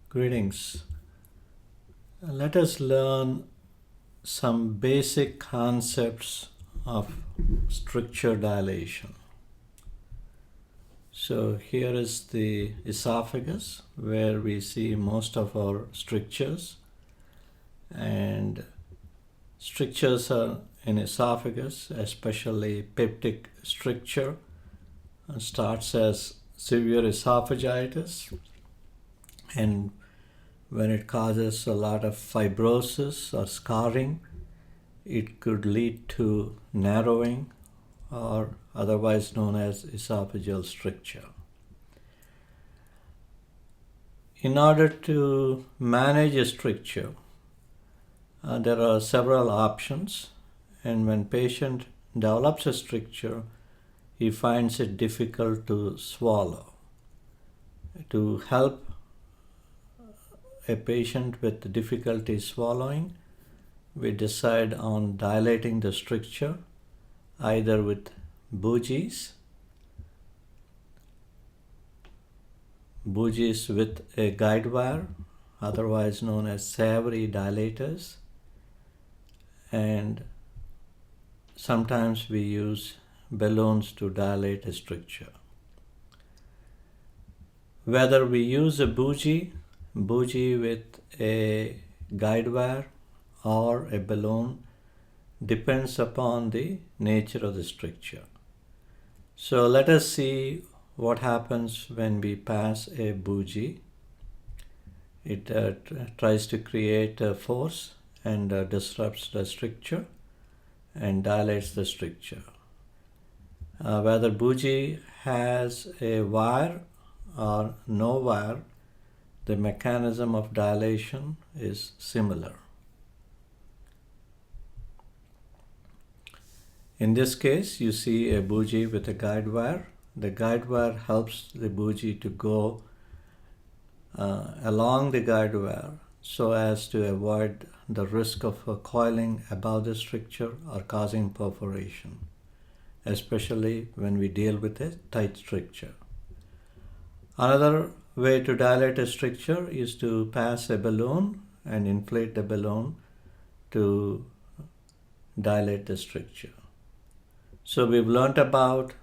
Greetings. Let us learn some basic concepts of stricture dilation. So here is the esophagus where we see most of our strictures, and strictures are in esophagus, especially peptic stricture, starts as severe esophagitis, and when it causes a lot of fibrosis or scarring, it could lead to narrowing or otherwise known as esophageal stricture. In order to manage a stricture, there are several options, and when patient develops a stricture, he finds it difficult to swallow. To help a patient with difficulty swallowing, we decide on dilating the stricture either with bougies with a guide wire, otherwise known as savory dilators, and sometimes we use balloons to dilate a stricture. Whether we use a bougie with a guide wire or a balloon depends upon the nature of the stricture. So let us see what happens when we pass a bougie. It tries to create a force and disrupts the stricture and dilates the stricture. Whether bougie has a wire or no wire, the mechanism of dilation is similar. In this case, you see a bougie with a guide wire. The guide wire helps the bougie to go along the guide wire so as to avoid the risk of coiling above the stricture or causing perforation, especially when we deal with a tight stricture. Another way to dilate a stricture is to pass a balloon and inflate the balloon to dilate the stricture. So we've learned about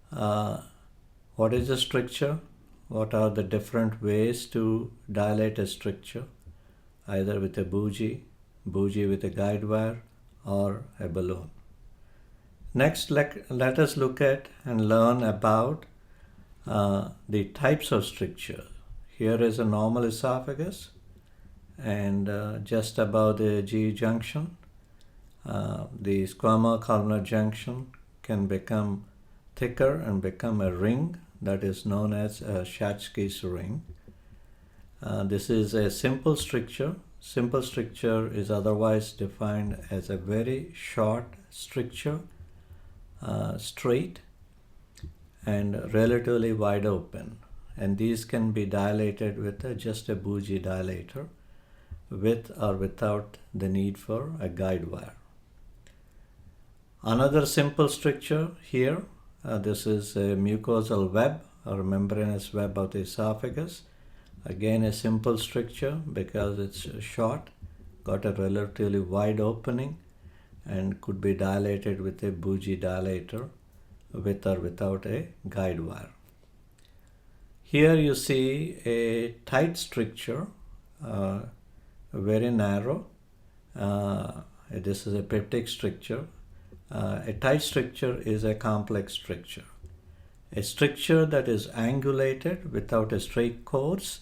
what is a stricture, what are the different ways to dilate a stricture, either with a bougie with a guide wire, or a balloon. Next, let us look at and learn about the types of stricture. Here is a normal esophagus, and just above the GE junction, the squamo-columnar junction can become thicker and become a ring that is known as a Schatzki's ring. This is a simple stricture. Simple stricture is otherwise defined as a very short stricture, straight and relatively wide open, and these can be dilated with just a bougie dilator, with or without the need for a guide wire. Another simple stricture here, this is a mucosal web or membranous web of the esophagus. Again, a simple stricture because it's short, got a relatively wide opening, and could be dilated with a bougie dilator, with or without a guide wire. Here you see a tight stricture, very narrow. This is a peptic stricture. A tight stricture is a complex stricture. A stricture that is angulated without a straight course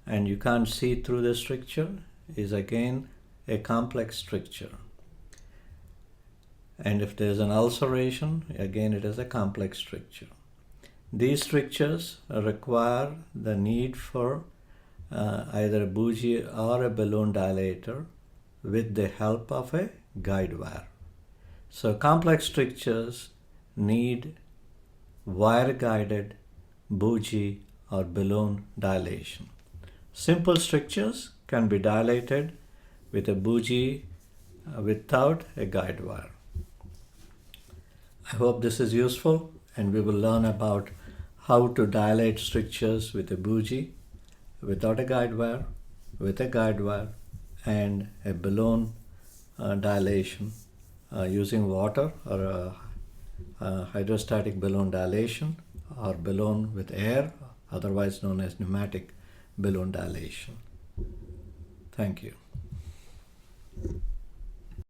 and you can't see through the stricture is again a complex stricture. And if there is an ulceration, again it is a complex stricture. These strictures require the need for either a bougie or a balloon dilator with the help of a guide wire. So complex strictures need wire-guided bougie or balloon dilation. Simple strictures can be dilated with a bougie without a guide wire. I hope this is useful, and we will learn about how to dilate strictures with a bougie without a guide wire, with a guide wire, and a balloon dilation using water or hydrostatic balloon dilation or balloon with air, otherwise known as pneumatic balloon dilation. Thank you.